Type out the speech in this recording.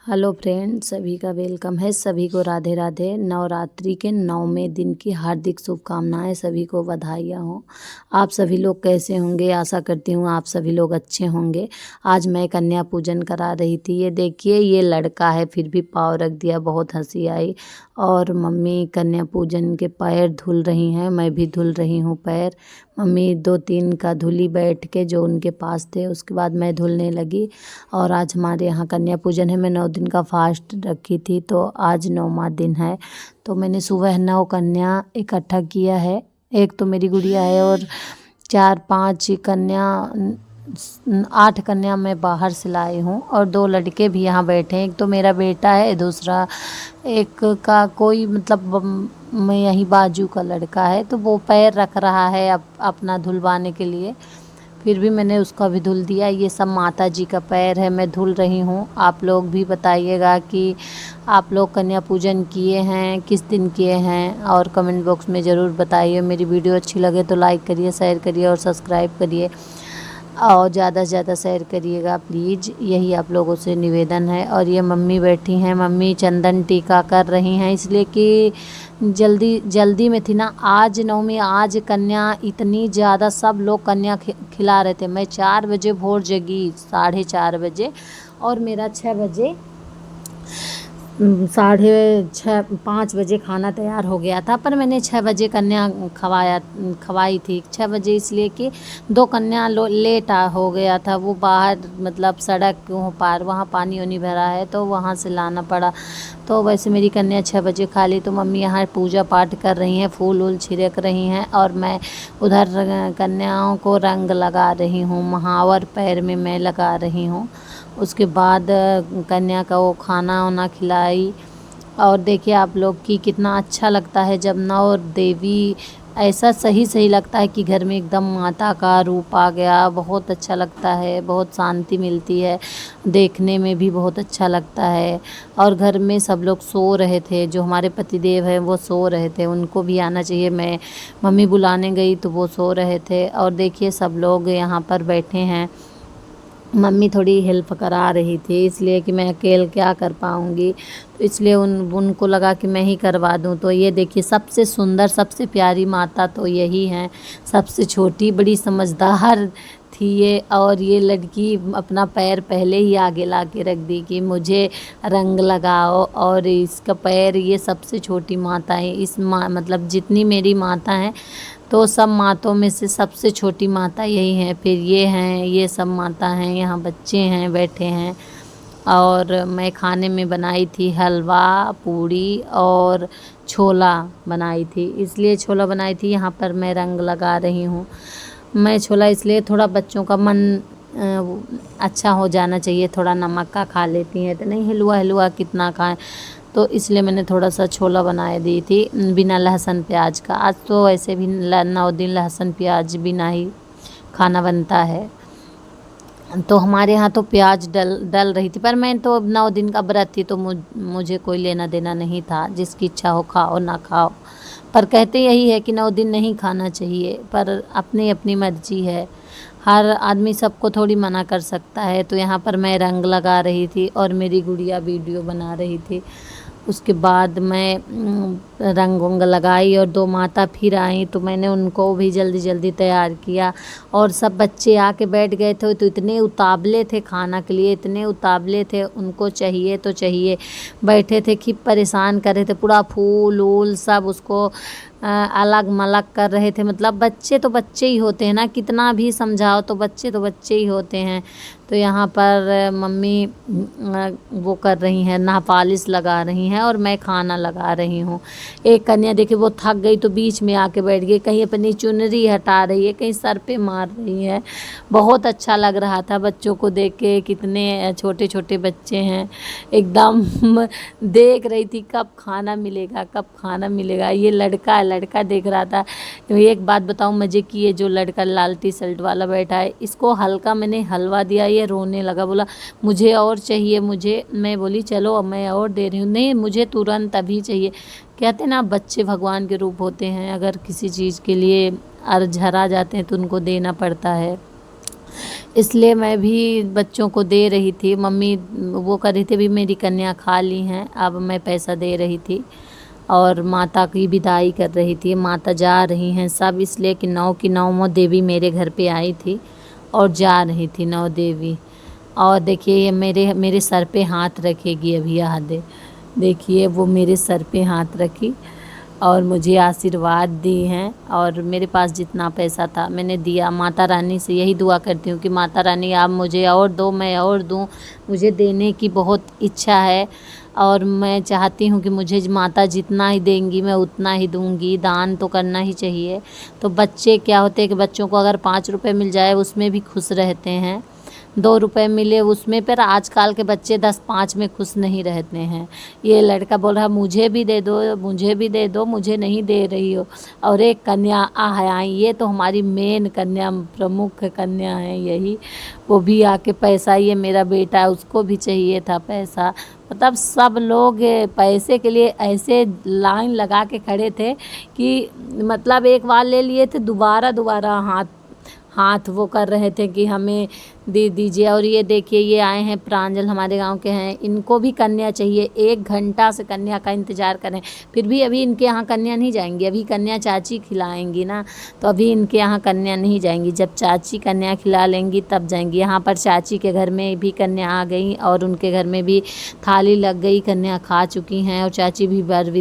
Hello friends, सभी का welcome है। सभी को राधे राधे। नवरात्रि के 9वें दिन की हार्दिक शुभकामनाएं, सभी को बधाइयाँ हो। आप सभी लोग कैसे होंगे? आशा करती हूँ आप सभी लोग अच्छे होंगे। आज मैं कन्या पूजन करा रही थी। ये देखिए, ये लड़का है फिर भी पाँव रख दिया, बहुत हंसी आई। और मम्मी कन्या पूजन के पैर धुल रही हैं, मैं भी धुल रही हूँ पैर। मम्मी 2-3 का धुली बैठ के, जो उनके पास थे, उसके बाद मैं धुलने लगी। और आज हमारे यहाँ कन्या पूजन है। मैं 9 दिन का फास्ट रखी थी, तो आज 9वां दिन है। तो मैंने सुबह 9 कन्या इकट्ठा किया है। एक तो मेरी गुड़िया है और 4-5 कन्या, 8 कन्या मैं बाहर से लाई हूँ और 2 लड़के भी यहाँ बैठे हैं। एक तो मेरा बेटा है, दूसरा एक का कोई मतलब मैं यहीं बाजू का लड़का है, तो वो पैर रख रहा है अपना धुलवाने के लिए। फिर भी मैंने उसका भी धुल दिया। ये सब माता जी का पैर है, मैं धुल रही हूँ। आप लोग भी बताइएगा कि आप लोग कन्या पूजन किए हैं, किस दिन किए हैं, और कमेंट बॉक्स में ज़रूर बताइए। मेरी वीडियो अच्छी लगे तो लाइक करिए, शेयर करिए और सब्सक्राइब करिए, और ज़्यादा से ज़्यादा शेयर करिएगा प्लीज़, यही आप लोगों से निवेदन है। और ये मम्मी बैठी हैं, मम्मी चंदन टीका कर रही हैं, इसलिए कि जल्दी में थी ना। आज नवमी, आज कन्या इतनी ज़्यादा, सब लोग कन्या खिला रहे थे। मैं 4 बजे भोर जगी, 4:30 बजे, और मेरा 6 बजे 5 बजे खाना तैयार हो गया था। पर मैंने 6 बजे कन्या खवाई थी। 6 बजे इसलिए कि 2 कन्या लेट हो गया था। वो बाहर मतलब सड़क पार, वहाँ पानी वानी भरा है, तो वहाँ से लाना पड़ा। तो वैसे मेरी कन्या 6 बजे खा ली। तो मम्मी यहाँ पूजा पाठ कर रही हैं, फूल वूल छिड़क रही हैं, और मैं उधर कन्याओं को रंग लगा रही हूँ, महावर पैर में मैं लगा रही हूँ। उसके बाद कन्या का वो खाना वाना खिलाई। और देखिए आप लोग कि कितना अच्छा लगता है जब नौ देवी, ऐसा सही लगता है कि घर में एकदम माता का रूप आ गया। बहुत अच्छा लगता है, बहुत शांति मिलती है, देखने में भी बहुत अच्छा लगता है। और घर में सब लोग सो रहे थे, जो हमारे पतिदेव हैं वो सो रहे थे, उनको भी आना चाहिए। मैं मम्मी बुलाने गई तो वो सो रहे थे। और देखिए सब लोग यहाँ पर बैठे हैं। मम्मी थोड़ी हेल्प करा रही थी, इसलिए कि मैं अकेले क्या कर पाऊँगी, तो इसलिए उनको लगा कि मैं ही करवा दूँ। तो ये देखिए, सबसे सुंदर, सबसे प्यारी माता तो यही हैं। सबसे छोटी, बड़ी समझदार थी ये। और ये लड़की अपना पैर पहले ही आगे ला के रख दी कि मुझे रंग लगाओ। और इसका पैर, ये सबसे छोटी माता है। मतलब जितनी मेरी माता हैं, तो सब माताओं में से सबसे छोटी माता यही है। फिर ये हैं, ये सब माता हैं। यहाँ बच्चे हैं, बैठे हैं। और मैं खाने में बनाई थी हलवा, पूड़ी और छोला बनाई थी। इसलिए छोला बनाई थी, यहाँ पर मैं रंग लगा रही हूँ। मैं छोला इसलिए, थोड़ा बच्चों का मन अच्छा हो जाना चाहिए। थोड़ा नमक का खा लेती हैं तो नहीं, हलवा कितना खाएं, तो इसलिए मैंने थोड़ा सा छोला बनाए दी थी बिना लहसुन प्याज का। आज तो वैसे भी 9 दिन लहसुन प्याज बिना ही खाना बनता है। तो हमारे यहाँ तो प्याज डल रही थी, पर मैं तो 9 दिन का व्रत थी, तो मुझे कोई लेना देना नहीं था। जिसकी इच्छा हो खाओ, ना खाओ। पर कहते यही है कि 9 दिन नहीं खाना चाहिए, पर अपनी अपनी मर्जी है। हर आदमी सबको थोड़ी मना कर सकता है। तो यहाँ पर मैं रंग लगा रही थी और मेरी गुड़िया वीडियो बना रही थी। उसके बाद मैं रंग वंग लगाई, और 2 माता फिर आई, तो मैंने उनको भी जल्दी तैयार किया। और सब बच्चे आके बैठ गए थे, तो इतने उतावले थे खाना के लिए, इतने उतावले थे, उनको चाहिए तो चाहिए। बैठे थे कि परेशान कर रहे थे, पूरा फूल वूल सब उसको अलग मलग कर रहे थे। मतलब बच्चे तो बच्चे ही होते हैं ना, कितना भी समझाओ तो बच्चे ही होते हैं। तो यहाँ पर मम्मी वो कर रही हैं, नाह पालिश लगा रही हैं, और मैं खाना लगा रही हूँ। एक कन्या देखिए, वो थक गई तो बीच में आके बैठ गई, कहीं अपनी चुनरी हटा रही है, कहीं सर पे मार रही है। बहुत अच्छा लग रहा था बच्चों को देख के, कितने छोटे छोटे बच्चे हैं। एकदम देख रही थी कब खाना मिलेगा, कब खाना मिलेगा। ये लड़का देख रहा था। तो एक बात बताऊँ मज़े की, ये जो लड़का लाल टी शर्ट वाला बैठा है, इसको हल्का मैंने हलवा दिया, ये रोने लगा, बोला मुझे और चाहिए मुझे। मैं बोली चलो अब मैं और दे रही हूँ, नहीं मुझे तुरंत अभी चाहिए। कहते ना, बच्चे भगवान के रूप होते हैं, अगर किसी चीज़ के लिए अर्ज़ हरा जाते हैं तो उनको देना पड़ता है। इसलिए मैं भी बच्चों को दे रही थी। मम्मी वो कर रही थी अभी मेरी कन्या खा ली हैं, अब मैं पैसा दे रही थी और माता की विदाई कर रही थी। माता जा रही हैं सब, इसलिए कि 9 की 9 देवी मेरे घर पे आई थी और जा रही थी 9 देवी। और देखिए ये मेरे सर पे हाथ रखेगी अभी आधे, देखिए वो मेरे सर पे हाथ रखी और मुझे आशीर्वाद दी हैं। और मेरे पास जितना पैसा था मैंने दिया। माता रानी से यही दुआ करती हूँ कि माता रानी आप मुझे और दो, मैं और दूँ। मुझे देने की बहुत इच्छा है और मैं चाहती हूँ कि मुझे माता जितना ही देंगी मैं उतना ही दूँगी। दान तो करना ही चाहिए। तो बच्चे क्या होते हैं कि बच्चों को अगर 5 रुपए मिल जाए उसमें भी खुश रहते हैं, 2 रुपए मिले उसमें, पर आजकल के बच्चे 10-5 में खुश नहीं रहते हैं। ये लड़का बोल रहा मुझे भी दे दो, मुझे भी दे दो, मुझे नहीं दे रही हो। और एक कन्या आई, ये तो हमारी मेन कन्या, प्रमुख कन्या है यही, वो भी आके पैसा, ये मेरा बेटा है उसको भी चाहिए था पैसा। मतलब सब लोग पैसे के लिए ऐसे लाइन लगा के खड़े थे कि मतलब एक बार ले लिए थे, दोबारा हाथ वो कर रहे थे कि हमें दे दीजिए। और ये देखिए ये आए हैं प्रांजल, हमारे गांव के हैं, इनको भी कन्या चाहिए। 1 घंटा से कन्या का इंतज़ार करें, फिर भी अभी इनके यहाँ कन्या नहीं जाएंगी। अभी कन्या चाची खिलाएंगी ना, तो अभी इनके यहाँ कन्या नहीं जाएंगी। जब चाची कन्या खिला लेंगी तब जाएंगी। यहाँ पर चाची के घर में भी कन्या आ गई और उनके घर में भी थाली लग गई, कन्या खा चुकी हैं और चाची भी बर